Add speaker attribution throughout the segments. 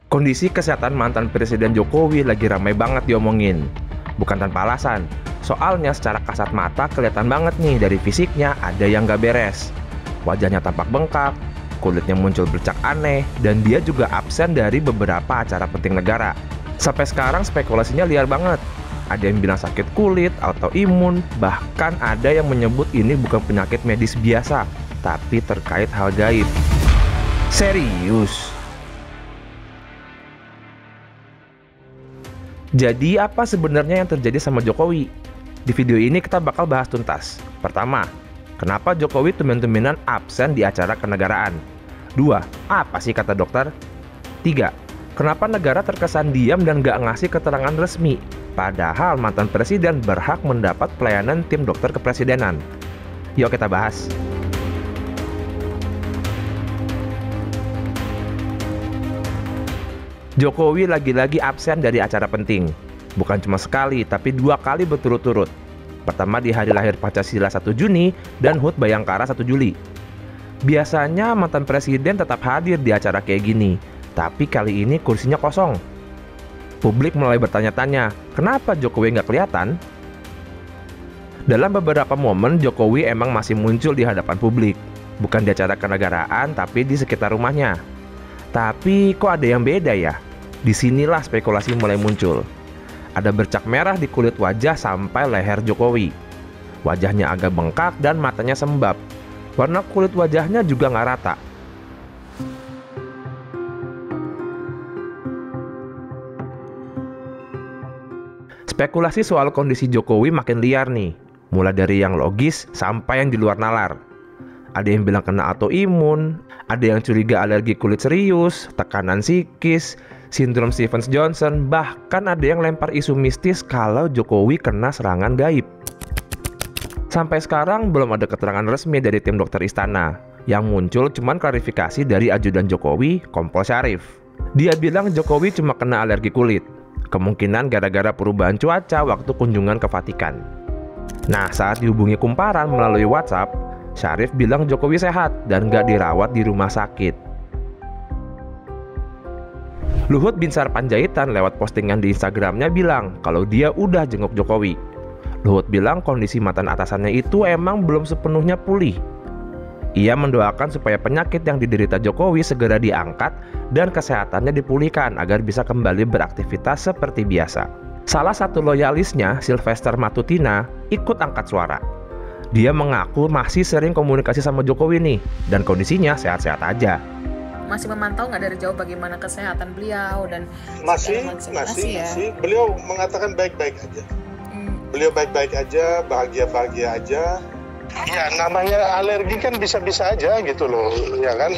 Speaker 1: Kondisi kesehatan mantan Presiden Jokowi lagi ramai banget diomongin. Bukan tanpa alasan, soalnya secara kasat mata kelihatan banget nih dari fisiknya ada yang gak beres. Wajahnya tampak bengkak, kulitnya muncul bercak aneh, dan dia juga absen dari beberapa acara penting negara. Sampai sekarang spekulasinya liar banget. Ada yang bilang sakit kulit, autoimun, bahkan ada yang menyebut ini bukan penyakit medis biasa, tapi terkait hal gaib. Serius? Jadi apa sebenarnya yang terjadi sama Jokowi? Di video ini kita bakal bahas tuntas. Pertama, kenapa Jokowi tumben-tumbenan absen di acara kenegaraan? 2. Apa sih kata dokter? 3. Kenapa negara terkesan diam dan gak ngasih keterangan resmi? Padahal mantan presiden berhak mendapat pelayanan tim dokter kepresidenan. Yuk kita bahas. Jokowi lagi-lagi absen dari acara penting. Bukan cuma sekali, tapi 2 kali berturut-turut. Pertama di hari lahir Pancasila 1 Juni dan HUT Bayangkara 1 Juli. Biasanya mantan presiden tetap hadir di acara kayak gini, tapi kali ini kursinya kosong. Publik mulai bertanya-tanya, kenapa Jokowi nggak kelihatan? Dalam beberapa momen, Jokowi emang masih muncul di hadapan publik. Bukan di acara kenegaraan, tapi di sekitar rumahnya. Tapi kok ada yang beda ya? Disinilah spekulasi mulai muncul. Ada bercak merah di kulit wajah sampai leher Jokowi. Wajahnya agak bengkak dan matanya sembab. Warna kulit wajahnya juga nggak rata. Spekulasi soal kondisi Jokowi makin liar nih. Mulai dari yang logis sampai yang di luar nalar. Ada yang bilang kena autoimun, ada yang curiga alergi kulit serius, tekanan psikis, sindrom Stevens-Johnson, bahkan ada yang lempar isu mistis kalau Jokowi kena serangan gaib. Sampai sekarang belum ada keterangan resmi dari tim dokter istana. Yang muncul cuman klarifikasi dari ajudan Jokowi, Kompol Syarif. Dia bilang Jokowi cuma kena alergi kulit. Kemungkinan gara-gara perubahan cuaca waktu kunjungan ke Vatikan. Nah, saat dihubungi Kumparan melalui WhatsApp, Syarif bilang Jokowi sehat dan gak dirawat di rumah sakit. Luhut Binsar Panjaitan lewat postingan di Instagramnya bilang kalau dia udah jenguk Jokowi. Luhut bilang kondisi mantan atasannya itu emang belum sepenuhnya pulih. Ia mendoakan supaya penyakit yang diderita Jokowi segera diangkat dan kesehatannya dipulihkan agar bisa kembali beraktivitas seperti biasa. Salah satu loyalisnya, Sylvester Matutina, ikut angkat suara. Dia mengaku masih sering komunikasi sama Jokowi nih, dan kondisinya sehat-sehat aja.
Speaker 2: Masih memantau nggak dari jauh bagaimana kesehatan beliau dan
Speaker 3: masih. Beliau mengatakan baik-baik aja. Beliau baik-baik aja, bahagia-bahagia aja. Ya namanya alergi kan bisa-bisa aja gitu loh, ya kan.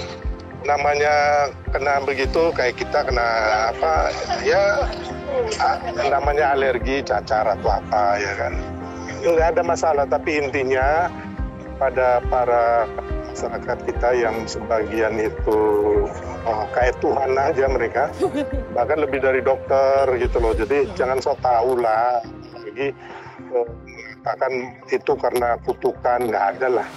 Speaker 3: Namanya kena begitu kayak kita kena apa ya, namanya alergi, cacar atau apa ya kan. Nggak ada masalah, tapi intinya pada para masyarakat kita yang sebagian itu kayak Tuhan aja mereka, bahkan lebih dari dokter gitu loh. Jadi jangan sok tahu lah, lagi mengatakan itu karena kutukan, nggak ada lah.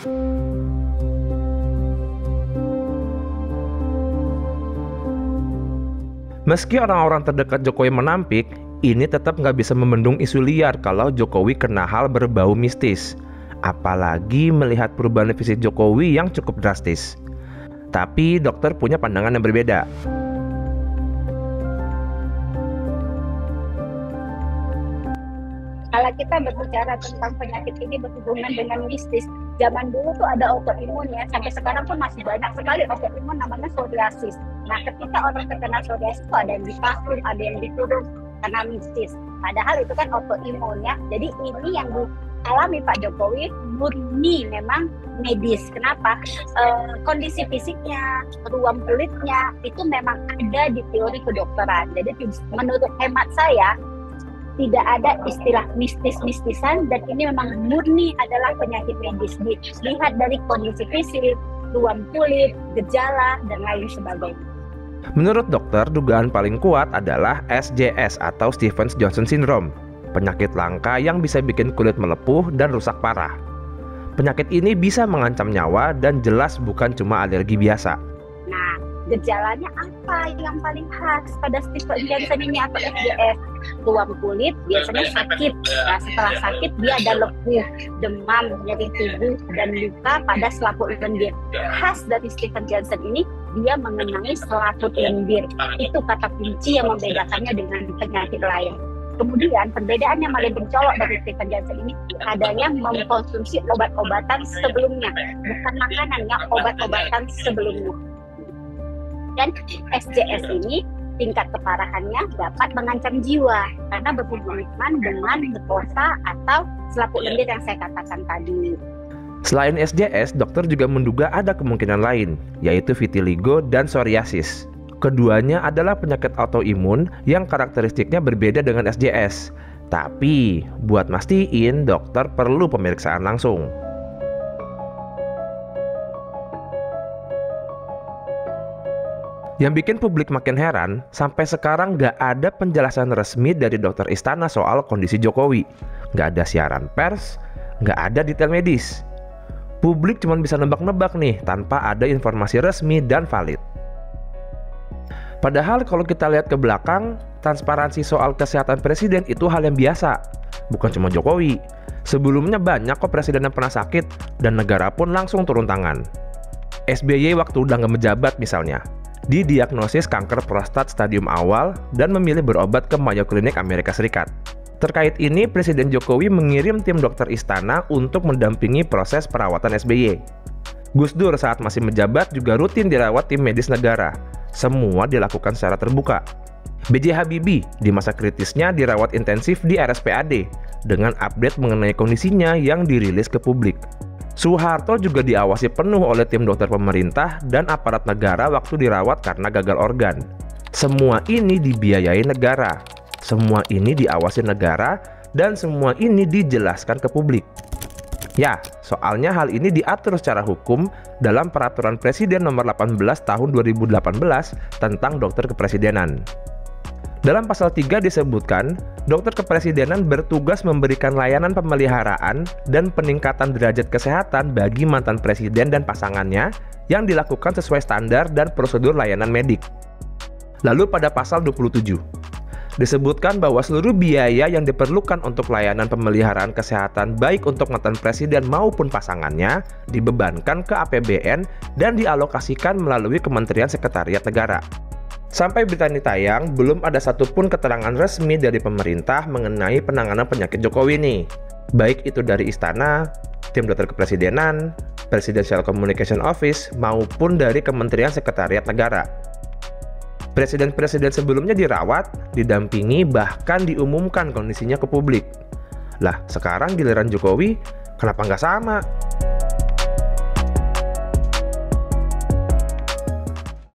Speaker 1: Meski orang-orang terdekat Jokowi menampik, ini tetap nggak bisa membendung isu liar kalau Jokowi kena hal berbau mistis. Apalagi melihat perubahan fisik Jokowi yang cukup drastis. Tapi dokter punya pandangan yang berbeda.
Speaker 4: Kalau kita berbicara tentang penyakit ini berhubungan dengan mistis, zaman dulu tuh ada autoimun ya, sampai sekarang pun masih banyak sekali autoimun namanya psoriasis. Nah, ketika orang terkena psoriasis itu ada yang divaksin, ada yang diturun karena mistis. Padahal itu kan autoimun ya. Jadi ini yang dialami Pak Jokowi murni memang medis. Kenapa? Kondisi fisiknya, ruam kulitnya itu memang ada di teori kedokteran. Jadi menurut hemat saya tidak ada istilah mistis-mistisan dan ini memang murni adalah penyakit medis. Dilihat dari kondisi fisik, ruam kulit, gejala, dan lain sebagainya.
Speaker 1: Menurut dokter, dugaan paling kuat adalah SJS atau Stevens-Johnson Syndrome, penyakit langka yang bisa bikin kulit melepuh dan rusak parah. Penyakit ini bisa mengancam nyawa dan jelas bukan cuma alergi biasa.
Speaker 4: Nah, gejalanya apa yang paling khas pada Stephen Johnson ini atau SJS? Ruam kulit biasanya sakit. Nah, setelah sakit dia ada lepuh, demam, nyeri tubuh, dan luka pada selaput lendir. Khas dari Stephen Johnson ini, dia mengenai selaput lendir. Itu kata kunci yang membedakannya dengan penyakit lain. Kemudian perbedaan yang paling mencolok dari Stephen Johnson ini adanya mengkonsumsi obat-obatan sebelumnya, bukan makanan, ya, obat-obatan sebelumnya. Dan SJS ini tingkat keparahannya dapat mengancam jiwa karena berhubungan dengan merkosa atau selaput lendir yang saya katakan tadi.
Speaker 1: Selain SJS, dokter juga menduga ada kemungkinan lain, yaitu vitiligo dan psoriasis. Keduanya adalah penyakit autoimun yang karakteristiknya berbeda dengan SJS. Tapi, buat mastiin, dokter perlu pemeriksaan langsung. Yang bikin publik makin heran, sampai sekarang nggak ada penjelasan resmi dari dokter Istana soal kondisi Jokowi. Nggak ada siaran pers, nggak ada detail medis. Publik cuma bisa nebak-nebak nih, tanpa ada informasi resmi dan valid. Padahal kalau kita lihat ke belakang, transparansi soal kesehatan presiden itu hal yang biasa. Bukan cuma Jokowi. Sebelumnya banyak kok presiden yang pernah sakit, dan negara pun langsung turun tangan. SBY waktu udah nggak menjabat misalnya, didiagnosis kanker prostat stadium awal dan memilih berobat ke Mayo Clinic Amerika Serikat. Terkait ini, Presiden Jokowi mengirim tim dokter istana untuk mendampingi proses perawatan SBY. Gus Dur saat masih menjabat juga rutin dirawat tim medis negara. Semua dilakukan secara terbuka. B.J. Habibie di masa kritisnya dirawat intensif di RSPAD dengan update mengenai kondisinya yang dirilis ke publik. Soeharto juga diawasi penuh oleh tim dokter pemerintah dan aparat negara waktu dirawat karena gagal organ. Semua ini dibiayai negara. Semua ini diawasi negara dan semua ini dijelaskan ke publik. Ya, soalnya hal ini diatur secara hukum dalam Peraturan Presiden Nomor 18 Tahun 2018 tentang Dokter Kepresidenan. Dalam pasal 3 disebutkan, dokter kepresidenan bertugas memberikan layanan pemeliharaan dan peningkatan derajat kesehatan bagi mantan presiden dan pasangannya yang dilakukan sesuai standar dan prosedur layanan medik. Lalu pada pasal 27, disebutkan bahwa seluruh biaya yang diperlukan untuk layanan pemeliharaan kesehatan baik untuk mantan presiden maupun pasangannya dibebankan ke APBN dan dialokasikan melalui Kementerian Sekretariat Negara. Sampai berita ini tayang, belum ada satupun keterangan resmi dari pemerintah mengenai penanganan penyakit Jokowi nih. Baik itu dari Istana, tim dokter kepresidenan, Presidential Communication Office, maupun dari Kementerian Sekretariat Negara. Presiden-presiden sebelumnya dirawat, didampingi, bahkan diumumkan kondisinya ke publik. Lah, sekarang giliran Jokowi, kenapa nggak sama?